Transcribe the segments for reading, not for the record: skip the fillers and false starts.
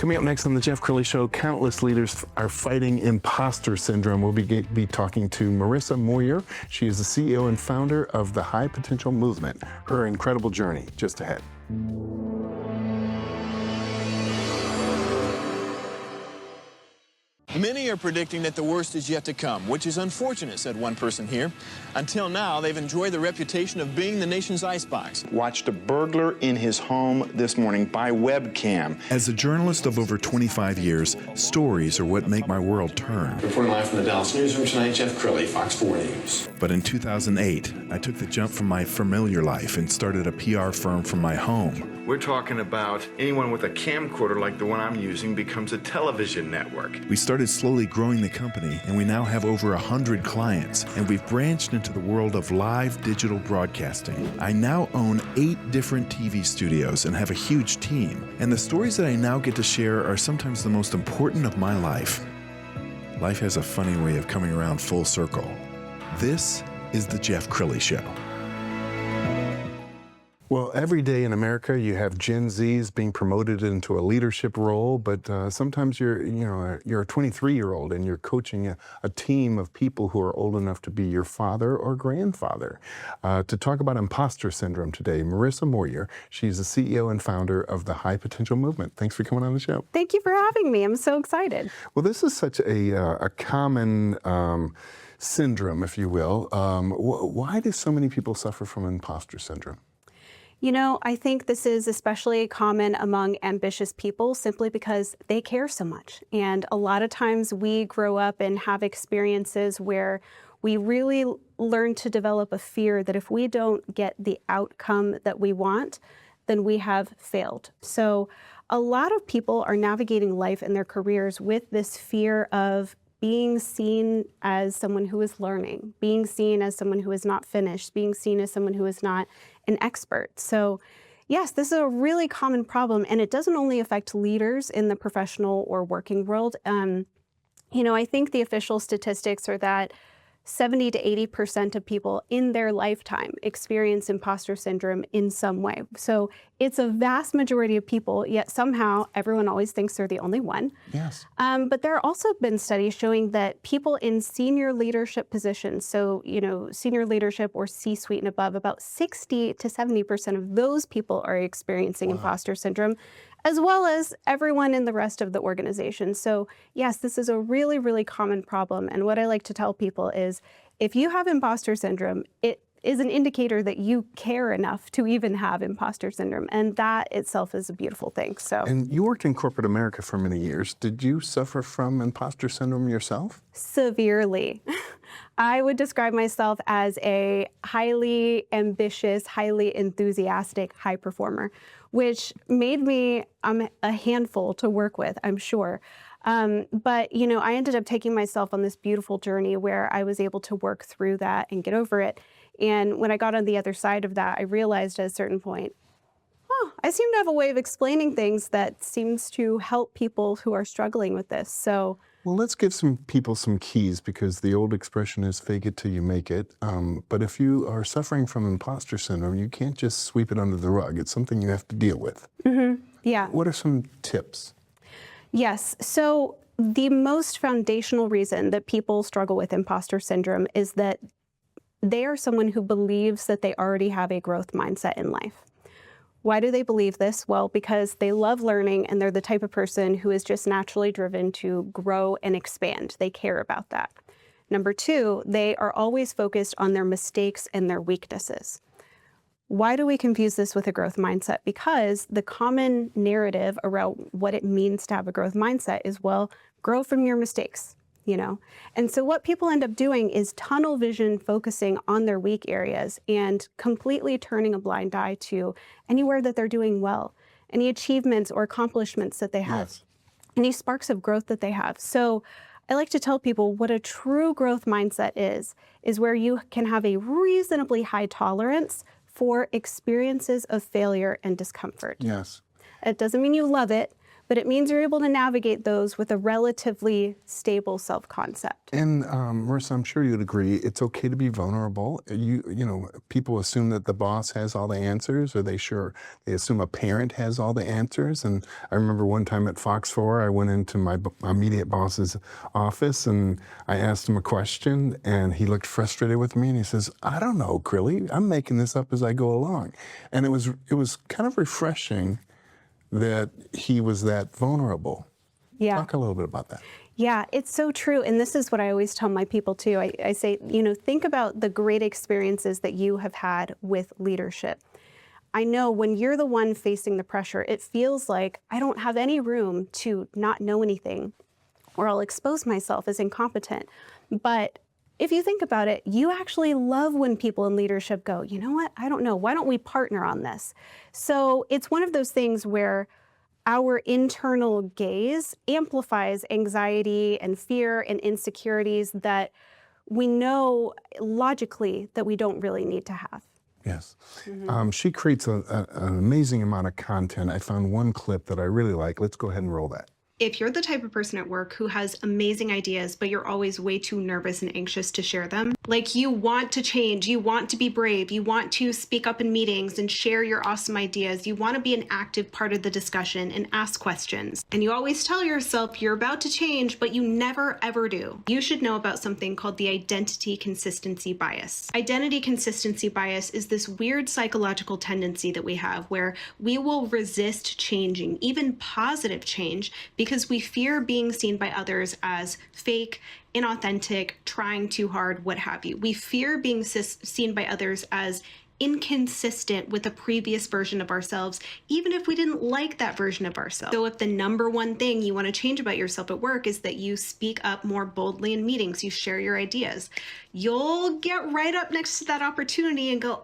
Coming up next on the Jeff Crilley Show, countless leaders are fighting imposter syndrome. We'll be talking to Marissa Moyer. She is the CEO and founder of the High Potential Movement. Her incredible journey just ahead. Many are predicting that the worst is yet to come, which is unfortunate, said one person here. Until now, they've enjoyed the reputation of being the nation's icebox. Watched a burglar in his home this morning by webcam. As a journalist of over 25 years, stories are what make my world turn. Reporting live from the Dallas newsroom tonight, Jeff Crilley, Fox 4 News. But in 2008, I took the jump from my familiar life and started a PR firm from my home. We're talking about anyone with a camcorder like the one I'm using becomes a television network. We started slowly growing the company, and we now have over 100 clients, and we've branched into the world of live digital broadcasting. I now own 8 different TV studios and have a huge team, and the stories that I now get to share are sometimes the most important of my life. Life has a funny way of coming around full circle. This is the Jeff Crilley Show. Well, every day in America, you have Gen Zs being promoted into a leadership role, but sometimes you're a 23-year-old and you're coaching a team of people who are old enough to be your father or grandfather. To talk about imposter syndrome today, Marissa Moyer. She's the CEO and founder of the High Potential Movement. Thanks for coming on the show. Thank you for having me. I'm so excited. Well, this is such a common syndrome, if you will. Why do so many people suffer from imposter syndrome? You know, I think this is especially common among ambitious people simply because they care so much. And a lot of times we grow up and have experiences where we really learn to develop a fear that if we don't get the outcome that we want, then we have failed. So a lot of people are navigating life and their careers with this fear of being seen as someone who is learning, being seen as someone who is not finished, being seen as someone who is not an expert. So yes, this is a really common problem, and it doesn't only affect leaders in the professional or working world. I think the official statistics are that 70 to 80% of people in their lifetime experience imposter syndrome in some way. So it's a vast majority of people, yet somehow everyone always thinks they're the only one. Yes. But there have also been studies showing that people in senior leadership positions, so, senior leadership or C-suite and above, about 60 to 70% of those people are experiencing imposter syndrome, as well as everyone in the rest of the organization. So yes, this is a really, really common problem. And what I like to tell people is if you have imposter syndrome, it is an indicator that you care enough to even have imposter syndrome. And that itself is a beautiful thing. And you worked in corporate America for many years. Did you suffer from imposter syndrome yourself? Severely. I would describe myself as a highly ambitious, highly enthusiastic high performer, which made me a handful to work with, I'm sure. But I ended up taking myself on this beautiful journey where I was able to work through that and get over it. And when I got on the other side of that, I realized at a certain point, I seem to have a way of explaining things that seems to help people who are struggling with this. So, well, let's give some people some keys, because the old expression is fake it till you make it. But if you are suffering from imposter syndrome, you can't just sweep it under the rug. It's something you have to deal with. Mm-hmm. Yeah. What are some tips? Yes. So the most foundational reason that people struggle with imposter syndrome is that they are someone who believes that they already have a growth mindset in life. Why do they believe this? Well, because they love learning and they're the type of person who is just naturally driven to grow and expand. They care about that. Number 2, they are always focused on their mistakes and their weaknesses. Why do we confuse this with a growth mindset? Because the common narrative around what it means to have a growth mindset is, well, grow from your mistakes. And so what people end up doing is tunnel vision, focusing on their weak areas and completely turning a blind eye to anywhere that they're doing well, any achievements or accomplishments that they have, any sparks of growth that they have. So I like to tell people what a true growth mindset is where you can have a reasonably high tolerance for experiences of failure and discomfort. Yes. It doesn't mean you love it, but it means you're able to navigate those with a relatively stable self-concept. And Marissa, I'm sure you'd agree, it's okay to be vulnerable. You know, people assume that the boss has all the answers, or they assume a parent has all the answers. And I remember one time at Fox 4, I went into my immediate boss's office and I asked him a question, and he looked frustrated with me and he says, "I don't know, Crilley, I'm making this up as I go along." And it was kind of refreshing that he was that vulnerable. Yeah. Talk a little bit about that. Yeah, it's so true. And this is what I always tell my people too. I say, you know, think about the great experiences that you have had with leadership. I know when you're the one facing the pressure, it feels like I don't have any room to not know anything, or I'll expose myself as incompetent. But if you think about it, you actually love when people in leadership go, you know what, I don't know, why don't we partner on this? So it's one of those things where our internal gaze amplifies anxiety and fear and insecurities that we know logically that we don't really need to have. Yes. She creates an amazing amount of content. I found one clip that I really like. Let's go ahead and roll that. If you're the type of person at work who has amazing ideas, but you're always way too nervous and anxious to share them, like you want to change, you want to be brave, you want to speak up in meetings and share your awesome ideas, you want to be an active part of the discussion and ask questions, and you always tell yourself you're about to change, but you never ever do, you should know about something called the identity consistency bias. Identity consistency bias is this weird psychological tendency that we have where we will resist changing, even positive change, because we fear being seen by others as fake, inauthentic, trying too hard, what have you. We fear being seen by others as inconsistent with a previous version of ourselves, even if we didn't like that version of ourselves. So if the number one thing you want to change about yourself at work is that you speak up more boldly in meetings, you share your ideas, you'll get right up next to that opportunity and go,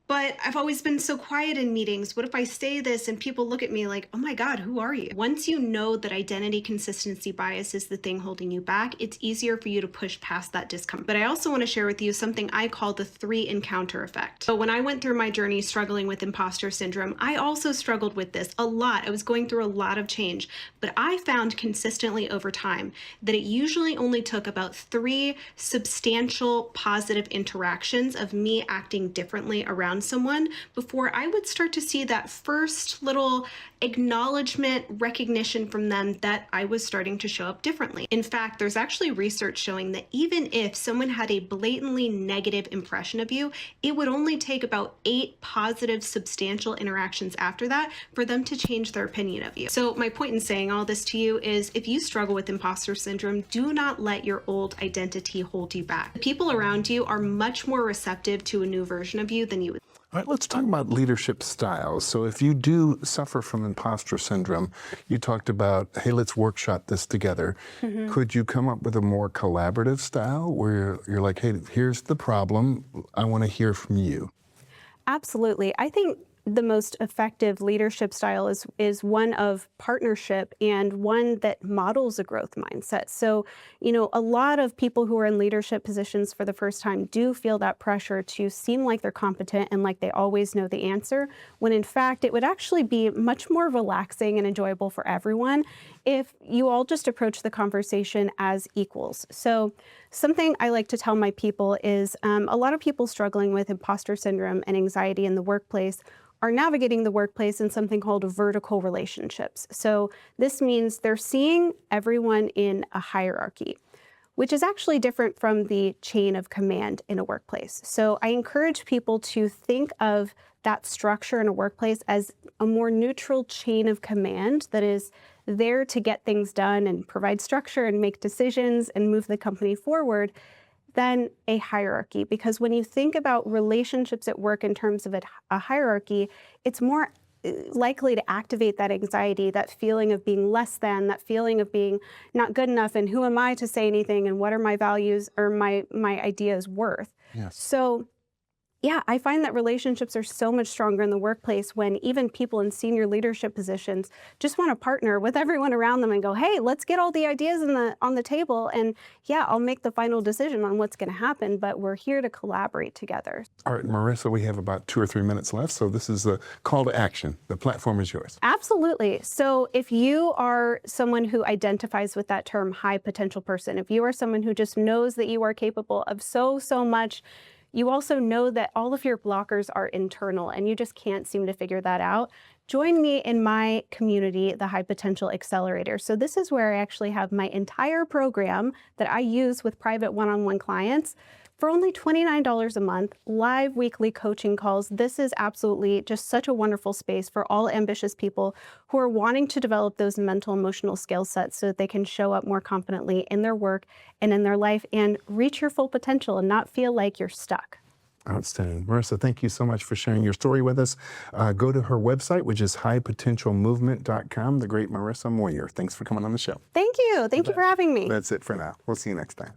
but I've always been so quiet in meetings. What if I say this and people look at me like, oh my God, who are you? Once you know that identity consistency bias is the thing holding you back, it's easier for you to push past that discomfort. But I also want to share with you something I call the 3 encounter effect. So when I went through my journey struggling with imposter syndrome, I also struggled with this a lot. I was going through a lot of change, but I found consistently over time that it usually only took about 3 substantial positive interactions of me acting differently around someone before I would start to see that first little acknowledgement, recognition from them that I was starting to show up differently. In fact, there's actually research showing that even if someone had a blatantly negative impression of you, it would only take about 8 positive, substantial interactions after that for them to change their opinion of you. So my point in saying all this to you is if you struggle with imposter syndrome, do not let your old identity hold you back. The people around you are much more receptive to a new version of you than you would. All right, let's talk about leadership styles. So if you do suffer from imposter syndrome, you talked about, hey, let's workshop this together. Could you come up with a more collaborative style where you're like, hey, here's the problem. I want to hear from you? Absolutely. I think the most effective leadership style is one of partnership and one that models a growth mindset. So, you know, a lot of people who are in leadership positions for the first time do feel that pressure to seem like they're competent and like they always know the answer, when in fact it would actually be much more relaxing and enjoyable for everyone if you all just approach the conversation as equals. So something I like to tell my people is a lot of people struggling with imposter syndrome and anxiety in the workplace are navigating the workplace in something called vertical relationships. So this means they're seeing everyone in a hierarchy, which is actually different from the chain of command in a workplace. So I encourage people to think of that structure in a workplace as a more neutral chain of command that is there to get things done and provide structure and make decisions and move the company forward, than a hierarchy. Because when you think about relationships at work in terms of a hierarchy, it's more likely to activate that anxiety, that feeling of being less than, that feeling of being not good enough, and who am I to say anything, and what are my values or my ideas worth? Yes. So Yeah, I find that relationships are so much stronger in the workplace when even people in senior leadership positions just want to partner with everyone around them and go, hey, let's get all the ideas on the table. And yeah, I'll make the final decision on what's going to happen, but we're here to collaborate together. All right, Marissa, we have about 2 or 3 minutes left, so this is the call to action. The platform is yours. Absolutely. So if you are someone who identifies with that term high potential person, if you are someone who just knows that you are capable of so much, you also know that all of your blockers are internal and you just can't seem to figure that out. Join me in my community, the High Potential Accelerator. So this is where I actually have my entire program that I use with private one-on-one clients for only $29 a month, live weekly coaching calls. This is absolutely just such a wonderful space for all ambitious people who are wanting to develop those mental, emotional skill sets so that they can show up more confidently in their work and in their life and reach your full potential and not feel like you're stuck. Outstanding. Marissa, thank you so much for sharing your story with us. Go to her website, which is highpotentialmovement.com, the great Marissa Moyer. Thanks for coming on the show. Thank you. Thank you for having me. That's it for now. We'll see you next time.